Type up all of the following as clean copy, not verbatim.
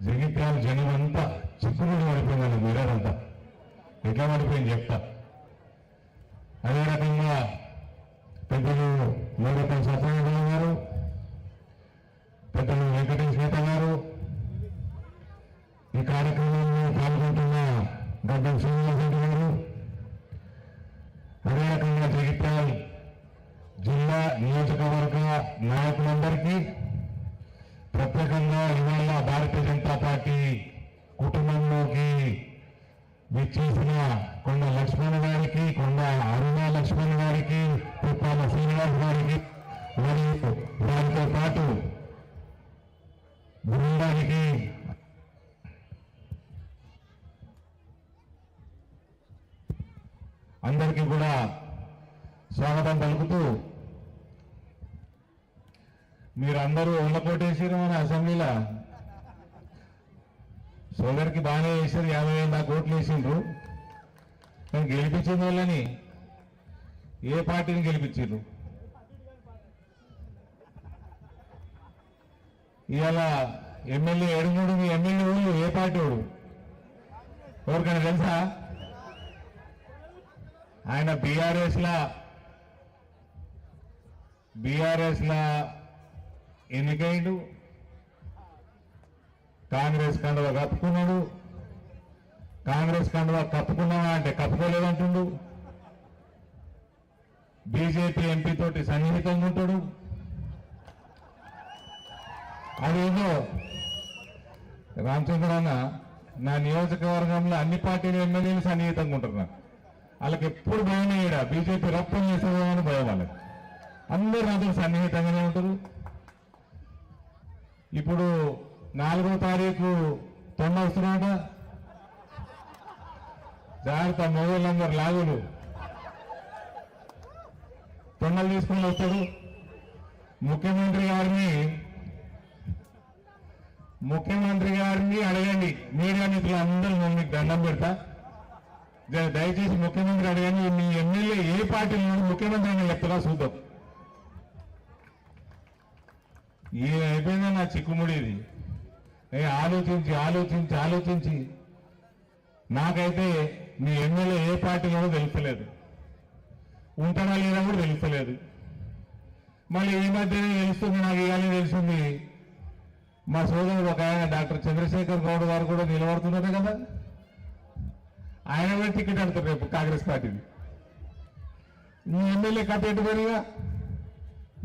జగిత్యాల జనం అంతా చిక్కుముడి పడిపోయిందండి. మీరంతా ఎట్లా పడిపోయింది చెప్తా. అదే రకంగా పెద్దలు మూడపల్లి సత్యనారాయణ గారు, పెద్దలు వెంకటేష్ నేత గారు, ఈ కార్యక్రమంలో పాల్గొంటున్న గడ్డం శ్రీనివాసరెడ్డి గారు, అదే రకంగా జగిత్యాల జిల్లా నియోజకవర్గ నాయకులందరికీ ప్రత్యేకంగా ఇవాళ భారతీయ జనతా పార్టీ కుటుంబంలోకి విచ్చేసిన కొండ లక్ష్మణ్ గారికి, కొండ అరుణ లక్ష్మణ్ గారికి, పుప్పాల శ్రీనివాస్ గారికి మరియు వారితో పాటు బృందానికి అందరికీ కూడా స్వాగతం పలుకుతూ, మీరందరూ ఉండకోటేసారు మన అసెంబ్లీలో. సోదరికి బాగానే వేసారు, 50,000 దాకా ఓట్లు వేసిండ్రు. కానీ గెలిపించిన వాళ్ళని ఏ పార్టీని గెలిపించారు? ఇవాళ ఎమ్మెల్యే ఏడుగుడు, మీ ఎమ్మెల్యే వాళ్ళు ఏ పార్టీ వాడు ఎవరికైనా తెలుసా? ఆయన బీఆర్ఎస్ లా ఎన్నికైండు, కాంగ్రెస్ కండువా కప్పుకున్నాడు. కాంగ్రెస్ కండువా కప్పుకున్నావా అంటే కప్పుకోలేదంటుండు. బీజేపీ ఎంపీ తోటి సన్నిహితంగా ఉంటాడు. అదేదో రామచంద్రన్న, నా నియోజకవర్గంలో అన్ని పార్టీల ఎమ్మెల్యేలు సన్నిహితంగా ఉంటున్నారు. వాళ్ళకి ఎప్పుడు భయం అయ్యాడా బీజేపీ రప్పం చేసేదని భయం. వాళ్ళకి అందరూ అందరూ సన్నిహితంగానే ఉంటారు. ఇప్పుడు 4వ తారీఖు తొండ వస్తున్నాడ, జాగ్రత్త మొగోళ్ళందరూ లాగులు తొండలు తీసుకుని వస్తాడు. ముఖ్యమంత్రి గారిని అడగండి, మీడియా మిత్రులు అందరూ మీకు దండం పెడతా, దయచేసి ముఖ్యమంత్రి అడగండి, మీ ఎమ్మెల్యే ఏ పార్టీ నుండి ముఖ్యమంత్రి అని చెప్తారా చూద్దాం. ఈ అయిపోయిందా నా చిక్కుముడి? ఇది ఆలోచించి నాకైతే మీ ఎమ్మెల్యే ఏ పార్టీలో తెలుస్తలేదు, ఉంటాడా లేదా కూడా తెలుస్తలేదు. మళ్ళీ ఈ మధ్యనే తెలుస్తుంది, నాకు ఇవాళ తెలిసింది. మా సోదరుడు ఒక ఆయన డాక్టర్ చంద్రశేఖర్ గౌడ్ గారు కూడా నిలబడుతున్నారు కదా, ఆయన కూడా టికెట్ అడుగుతారు రేపు కాంగ్రెస్ పార్టీని. మీ ఎమ్మెల్యే కథ ఎట్టుకోనిగా,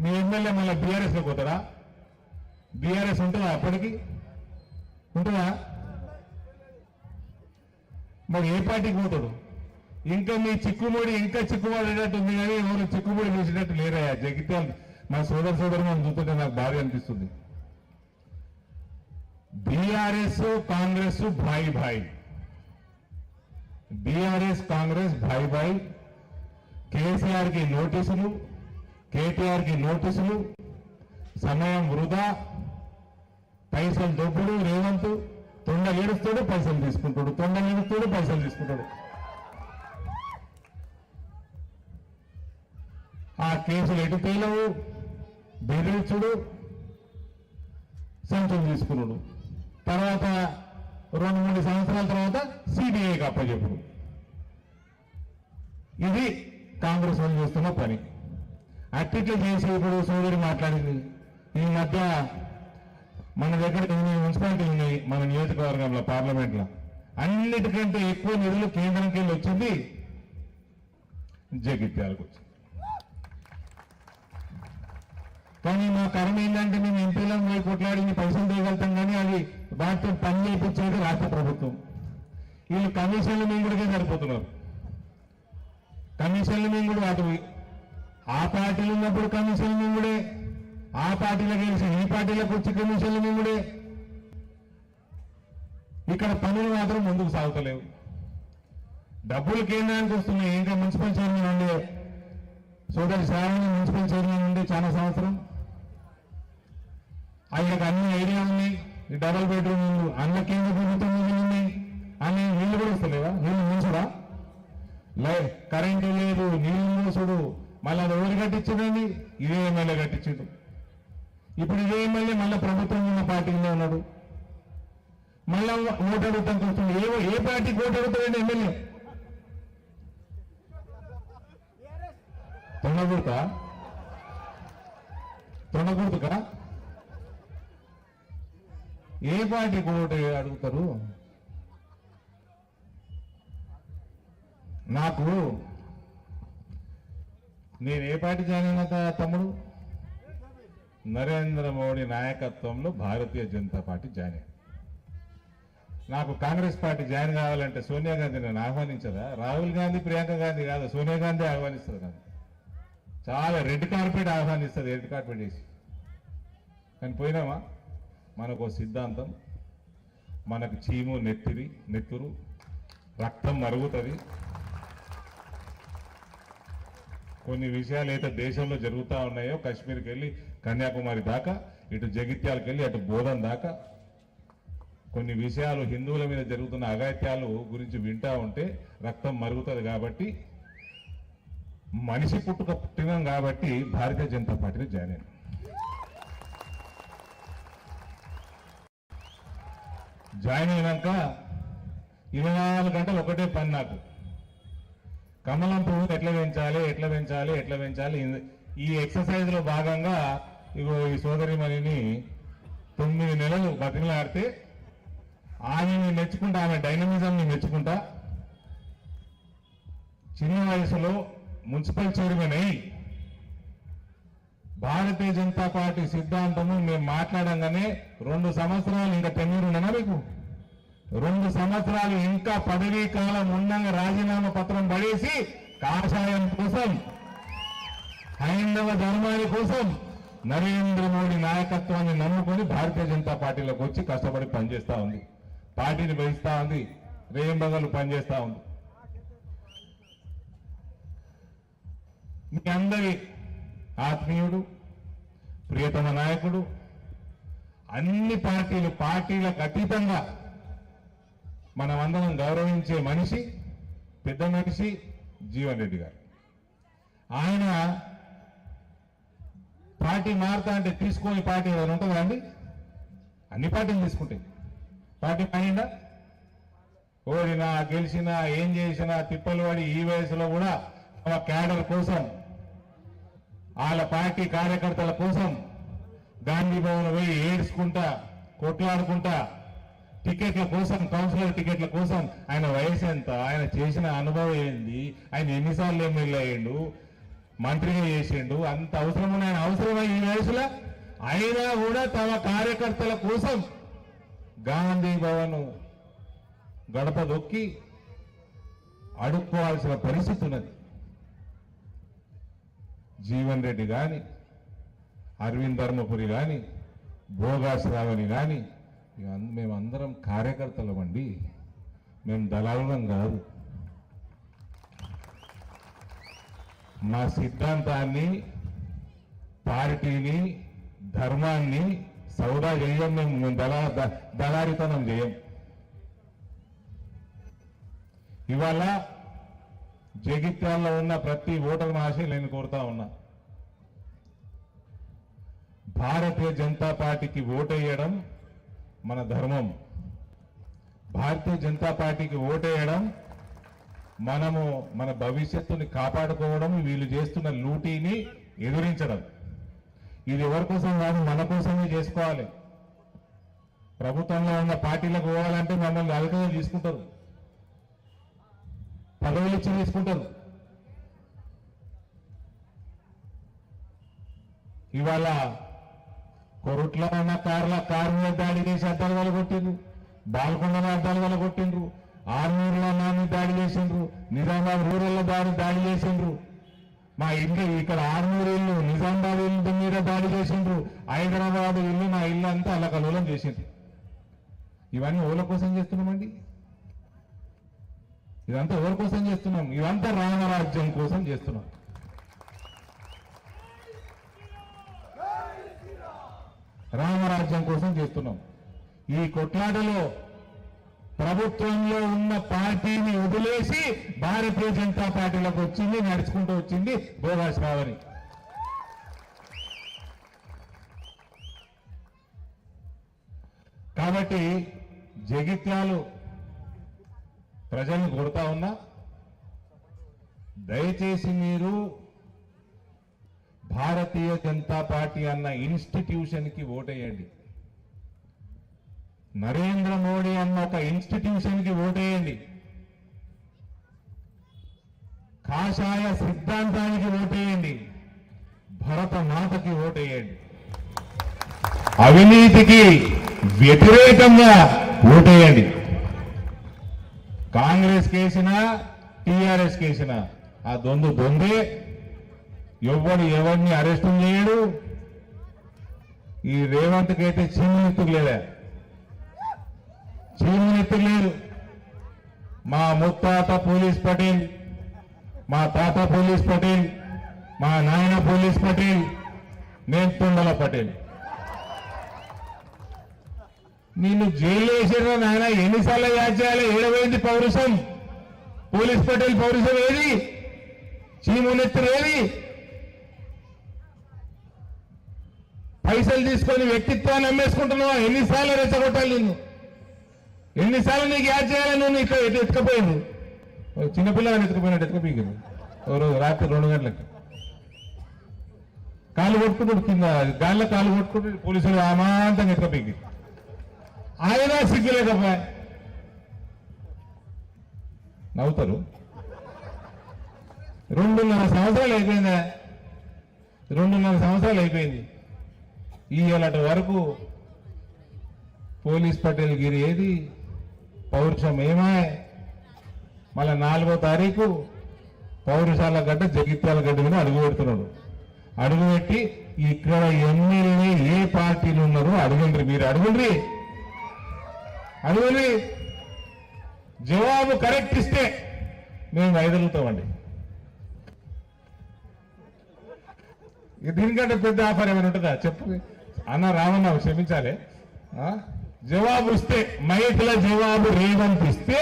మీ ఎమ్మెల్యే మళ్ళీ బీఆర్ఎస్లో పోతాడా? బీఆర్ఎస్ ఉంటుందా? అప్పటికి ఉంటుందా? మరి ఏ పార్టీకి పోతాడు? ఇంకా మీ చిక్కుముడి ఇంకా చిక్కుబడేటట్టు ఉంది, కానీ ఎవరు చిక్కుముడి వేసేటట్టు లేరయ్యా. జగిత్యాల మా సోదరు మనం చూస్తుంటే నాకు బాగా అనిపిస్తుంది. బీఆర్ఎస్ కాంగ్రెస్ భాయి, బీఆర్ఎస్ కాంగ్రెస్ భాయి. కేసీఆర్ కి నోటీసులు, కేటీఆర్ కి నోటీసులు, సమయం వృధా, పైసలు దొబ్బుడు. రేవంత్ తొండ ఏడుస్తాడు, పైసలు తీసుకుంటాడు, తొండ ఏడుస్తాడు, పైసలు తీసుకుంటాడు. ఆ కేసులు ఎటు తేలవు, బెదిరించుడు, సంచులు తీసుకున్నాడు. తర్వాత 2-3 సంవత్సరాల తర్వాత సిబిఐకి అప్పచెప్పుడు. ఇది కాంగ్రెస్ వాళ్ళు చేస్తున్న పని. అట్టిట్లు చేసి ఇప్పుడు సోదరి మాట్లాడింది. ఈ మధ్య మన దగ్గర మున్సిపాలిటీలు ఉన్నాయి, మన నియోజకవర్గంలో పార్లమెంట్లో అన్నిటికంటే ఎక్కువ నిధులు కేంద్రంకి వెళ్ళి వచ్చింది జగిత్యాలకు వచ్చింది. కానీ మా కర్మ ఏంటంటే మేము ఎంపీలను పోయి కొట్లాడి పైసలు తీయగలుగుతాం, కానీ అది వాటితో పని చేయించేది రాష్ట్ర ప్రభుత్వం. వీళ్ళు కమిషన్లు మింగుడికే సరిపోతున్నారు. కమిషన్లు మింగుడు, అటు ఆ పార్టీలు ఉన్నప్పుడు కమిషన్లు మింగుడే, ఆ పార్టీలో గెలిచి ఈ పార్టీలకు వచ్చి కమిషన్లు మింగుడే. ఇక్కడ పనులు మాత్రం ముందుకు సాగుతలేవు. డబ్బులు కేంద్రానికి వస్తున్నాయి. ఇంకా మున్సిపల్ చైర్మన్ ఉండే సోదరి శ్రావణి మున్సిపల్ చైర్మన్ ఉండే చాలా సంవత్సరం. ఆయనకు అన్ని ఐడియా ఉన్నాయి. డబల్ బెడ్రూమ్ అన్న కేంద్ర ప్రభుత్వం ఉన్నాయి, అన్ని నీళ్లు కూడా వస్తలేవా? నీళ్లు మూసుడా? కరెంటు లేదు, నీళ్లు మూసుడు. మళ్ళీ అది ఎవరు కట్టించడండి? ఇదే ఎమ్మెల్యే కట్టించడు. ఇప్పుడు ఇదే ఎమ్మెల్యే మళ్ళీ ప్రభుత్వం ఉన్న పార్టీలో ఉన్నాడు. మళ్ళా ఓటు అడుగుతానికి వస్తుంది. ఏ పార్టీకి ఓటు అడుగుతాడండి ఎమ్మెల్యే? తొండగుర్తుకా? ఏ పార్టీకి ఓటు అడుగుతారు? నాకు నేను ఏ పార్టీ జాయిన్ అయినా తమ్ముడు? నరేంద్ర మోడీ నాయకత్వంలో భారతీయ జనతా పార్టీ జాయిన్ అయ్యింది. నాకు కాంగ్రెస్ పార్టీ జాయిన్ కావాలంటే సోనియా గాంధీ నన్ను ఆహ్వానించదా? రాహుల్ గాంధీ, ప్రియాంక గాంధీ కాదు, సోనియా గాంధీ ఆహ్వానిస్తుంది. నన్ను చాలా రెడ్ కార్పెట్ ఆహ్వానిస్తుంది, రెడ్ కార్పెట్ వేసి. కానీ పోయినామా? మనకు సిద్ధాంతం, మనకు చీము నెత్తురు, రక్తం మరుగుతుంది. కొన్ని విషయాలు అయితే దేశంలో జరుగుతూ ఉన్నాయో, కాశ్మీర్కి వెళ్ళి కన్యాకుమారి దాకా, ఇటు జగిత్యాలకు వెళ్ళి అటు బోధన్ దాకా కొన్ని విషయాలు హిందువుల మీద జరుగుతున్న అఘాయిత్యాలు గురించి వింటా ఉంటే రక్తం మరుగుతుంది. కాబట్టి మనిషి పుట్టినాం కాబట్టి భారతీయ జనతా పార్టీని జాయిన్ అయ్యాను. జాయిన్ అయినాక 24 గంటలు ఒకటే పని నాకు. కమలం పువ్వు ఎట్లా పెంచాలి. ఈ ఎక్సర్సైజ్ లో భాగంగా ఇగో ఈ సోదరిమణిని 9 నెలలు బతిమలాడితే ఆమెని మెచ్చుకుంటా, ఆమె డైనమిజంని మెచ్చుకుంటా, చిన్న వయసులో మున్సిపల్ చైర్మన్ అయి భారతీయ జనతా పార్టీ సిద్ధాంతము మేము మాట్లాడంగానే 2 సంవత్సరాలు ఇంకా టెన్యూర్ ఉండనా మీకు? 2 సంవత్సరాలు ఇంకా పదవీ కాలం ఉండగా రాజీనామా పత్రం పడేసి కాషాయం కోసం, హైందవ ధర్మాని కోసం నరేంద్ర మోడీ నాయకత్వాన్ని నమ్ముకొని భారతీయ జనతా పార్టీలోకి వచ్చి కష్టపడి పనిచేస్తా ఉంది. పార్టీని వహిస్తా ఉంది, రేయింబగలు పనిచేస్తా ఉంది. మీ అందరి ఆత్మీయుడు, ప్రియతమ నాయకుడు, అన్ని పార్టీలకు అతీతంగా మనమందరం గౌరవించే మనిషి, పెద్ద మనిషి జీవన్ రెడ్డి గారు. ఆయన పార్టీ మారుతా అంటే తీసుకొని పార్టీ ఏదైనా ఉంటుందా అండి? అన్ని పార్టీలు తీసుకుంటాయి. పార్టీ మారిందా? ఓడినా గెలిచినా ఏం చేసినా తిప్పలు పడి ఈ వయసులో కూడా తమ క్యాడర్ కోసం, వాళ్ళ పార్టీ కార్యకర్తల కోసం గాంధీ భవన్ పోయి ఏడ్చుకుంటా, కొట్లాడుకుంటా, టికెట్ల కోసం, కౌన్సిలర్ టికెట్ల కోసం. ఆయన వయసు ఎంత, ఆయన చేసిన అనుభవం ఏంది, ఆయన ఎన్నిసార్లు ఎమ్మెల్యే అయ్యిండు, మంత్రిగా చేసిండు, అంత అవసరమైన ఆయన అవసరమై ఈ వయసులో అయినా కూడా తమ కార్యకర్తల కోసం గాంధీ భవన్ గడప దొక్కి అడుక్కోవాల్సిన పరిస్థితి ఉన్నది. జీవన్ రెడ్డి కానీ, అరవింద్ ధర్మపురి కానీ, భోగాశ్రావణి కానీ, మేమందరం కార్యకర్తలమండి, మేము దళారులం కాదు. మా సిద్ధాంతాన్ని, పార్టీని, ధర్మాన్ని సౌదా చేయం. మేము దళారితనం చేయం. ఇవాళ జగిత్యాల్లో ఉన్న ప్రతి ఓటర్ మహాశయ నేను కోరుతా ఉన్నా, భారతీయ జనతా పార్టీకి ఓటేయడం మన ధర్మం. భారతీయ జనతా పార్టీకి ఓటేయడం మనము మన భవిష్యత్తుని కాపాడుకోవడం, వీళ్ళు చేస్తున్న లూటీని ఎదురించడం. ఇది ఎవరి కోసం కాదు, మన కోసమే చేసుకోవాలి. ప్రభుత్వంలో ఉన్న పార్టీలకు పోవాలంటే మమ్మల్ని అధికారులు తీసుకుంటారు, పదవులు ఇచ్చి తీసుకుంటారు. ఇవాళ కొరుట్ల ఉన్న కారు మీద దాడి చేసి అద్దాలు వల్ల కొట్టిండ్రు, బాల్కొండలో అద్దాలు వల్ల కొట్టిండ్రు, ఆర్మూరులో నా మీద దాడి చేసిండ్రు, నిజామాబాద్ రూరల్లో దాడి చేసిండ్రు, మా ఇంట్లో ఇక్కడ ఆర్మూరు ఇల్లు, నిజామాబాద్ ఇల్లు మీద దాడి చేసిండ్రు, హైదరాబాద్ ఇల్లు, మా ఇల్లు అంతా అల్లకల్లోలం చేసిండ్రు. ఇవన్నీ ఓల కోసం చేస్తున్నామండి? ఇదంతా ఎవరి కోసం చేస్తున్నాం? ఇదంతా రామరాజ్యం కోసం చేస్తున్నాం. రామరాజ్యం కోసం చేస్తున్నాం. ఈ కొట్లాటలో ప్రభుత్వంలో ఉన్న పార్టీని వదిలేసి భారతీయ జనతా పార్టీలోకి వచ్చింది, నడుచుకుంటూ వచ్చింది భోగాశ్రావణి. కాబట్టి జగిత్యాలు ప్రజల్ని కోరుతా ఉన్నా, దయచేసి మీరు భారతీయ జనతా పార్టీ అన్న ఇన్స్టిట్యూషన్కి ఓటేయండి. నరేంద్ర మోడీ అన్న ఒక ఇన్స్టిట్యూషన్కి ఓటేయండి. కాషాయ సిద్ధాంతానికి ఓటేయండి. భరత మాతకి ఓటేయండి. అవినీతికి వ్యతిరేకంగా ఓటేయండి. కాంగ్రెస్ కేసినా టీఆర్ఎస్ కేసినా ఆ దొందే. ఎవరిని అరెస్టు చేయడు. ఈ రేవంత్కి అయితే చీమునెత్తుకు లేదా? చీమునెత్తుకు లేదు. మా ముత్తాత పోలీస్ పటేల్, మా తాత పోలీస్ పటేల్, మా నాయన పోలీస్ పటేల్, నేను తొండల పటేల్. నిన్ను జైలు వేసినా నాయన ఎన్నిసార్లు యాడ్ చేయాలి? ఏడవైంది పౌరుషం? పోలీస్ పటేల్ పౌరుషం ఏది? చీమునెత్తులు ఏది? పైసలు తీసుకొని వ్యక్తిత్వాన్ని అమ్మేసుకుంటున్నావా? ఎన్నిసార్లు రెచ్చగొట్టాలి నిన్ను? ఎన్నిసార్లు నీకు యాడ్ చేయాలి? నువ్వు ఇట్లా ఎత్తుకపోయింది. చిన్నపిల్లగాని ఎత్తుకుపోయినట్టు ఎత్తుకపోయింది. రోజు రాత్రి 2 గంటలకి కాలు కొట్టుకుంటు కింద గాల్లో కాలు కొట్టుకుంటూ పోలీసులు అమాంతంగా ఎత్తుకపోయింది. ఆయన సిగ్గులేకపోయా. నవ్వుతారు. 2.5 సంవత్సరాలు అయిపోయిందా? 2.5 సంవత్సరాలు అయిపోయింది. ఇయ్యాలటి వరకు పోలీస్ పటేల్ గిరి ఏది? పౌరుషం ఏమాయ్? మళ్ళా 4వ తారీఖు పౌరుషాల గడ్డ జగిత్యాల గడ్డ మీద అడుగు పెడుతున్నాడు. అడుగుపెట్టి ఇక్కడ ఎమ్మెల్యే ఏ పార్టీలు ఉన్నారో అడుగుండ్రి. మీరు అడుగుండ్రి. జవాబు కరెక్ట్ ఇస్తే మేము వైదొలుగుతామండి. దీనికంటే పెద్ద ఆఫర్ ఏమైనా ఉంటుందా చెప్పు అన్న? రామన్న క్షమించాలి. జవాబు ఇస్తే, మైకుల జవాబు రేవంత్ ఇస్తే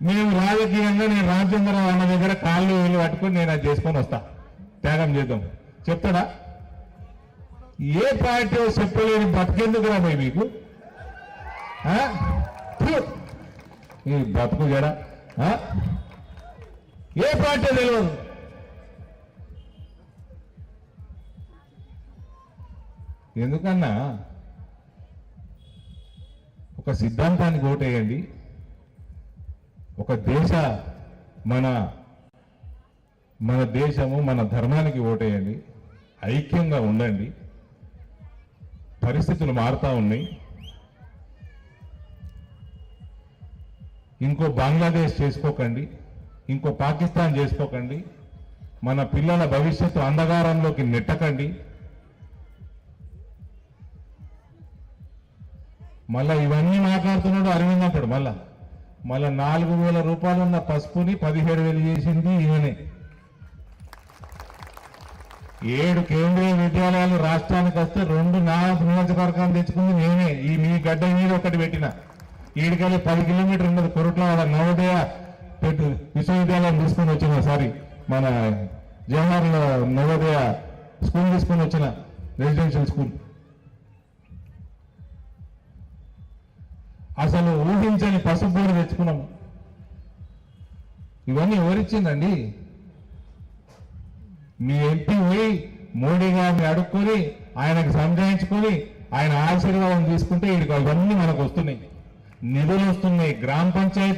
మేము రాజకీయంగా నేను రాజేంద్రరావు అన్న దగ్గర కాళ్ళు వేలు పట్టుకొని నేను అది చేసుకొని వస్తా, త్యాగం చేద్దాం చెప్తాడా? ఏ పార్టీ చెప్పలేని బతికెందుకు రా భయ్ మీకు? ఈ బతుకు జడ ఏ పార్టీ తెలియదు. ఎందుకన్నా ఒక సిద్ధాంతానికి ఓటేయండి. ఒక మన దేశము మన ధర్మానికి ఓటేయండి. ఐక్యంగా ఉండండి. పరిస్థితులు మారుతా ఉన్నాయి. ఇంకో బంగ్లాదేశ్ చేసుకోకండి, ఇంకో పాకిస్తాన్ చేసుకోకండి. మన పిల్లల భవిష్యత్తు అంధకారంలోకి నెట్టకండి. మళ్ళా ఇవన్నీ మాట్లాడుతున్నాడు అరవింద్ అంటాడు. మళ్ళా 4,000 రూపాయలు ఉన్న పసుపుని 17,000 చేసింది ఈయనే. 7 కేంద్రీయ విద్యాలయాలు రాష్ట్రానికి వస్తే 2 నా నియోజకవర్గాలు తెచ్చుకుంది నేనే. ఈ మీ గడ్డ మీద ఒకటి పెట్టిన. ఈడికెళ్ళి 10 కిలోమీటర్లు ఉన్నది కొరట్ల నవోదయ విశ్వవిద్యాలయం తీసుకొని వచ్చిన. సారీ, మన జవహర్ నవోదయ స్కూల్ తీసుకొని వచ్చిన, రెసిడెన్షియల్ స్కూల్. అసలు ఊహించని పసుపు బోర్డు తెచ్చుకున్నాము. ఇవన్నీ ఎవరిచ్చిందండి? మీ ఎంపీ పోయి మోడీ గారిని అడుక్కొని ఆయనకు సంజాయించుకొని ఆయన ఆశీర్వాదం తీసుకుంటే ఇవన్నీ మనకు వస్తున్నాయి. నిధులు వస్తున్నాయి. గ్రామ పంచాయతీ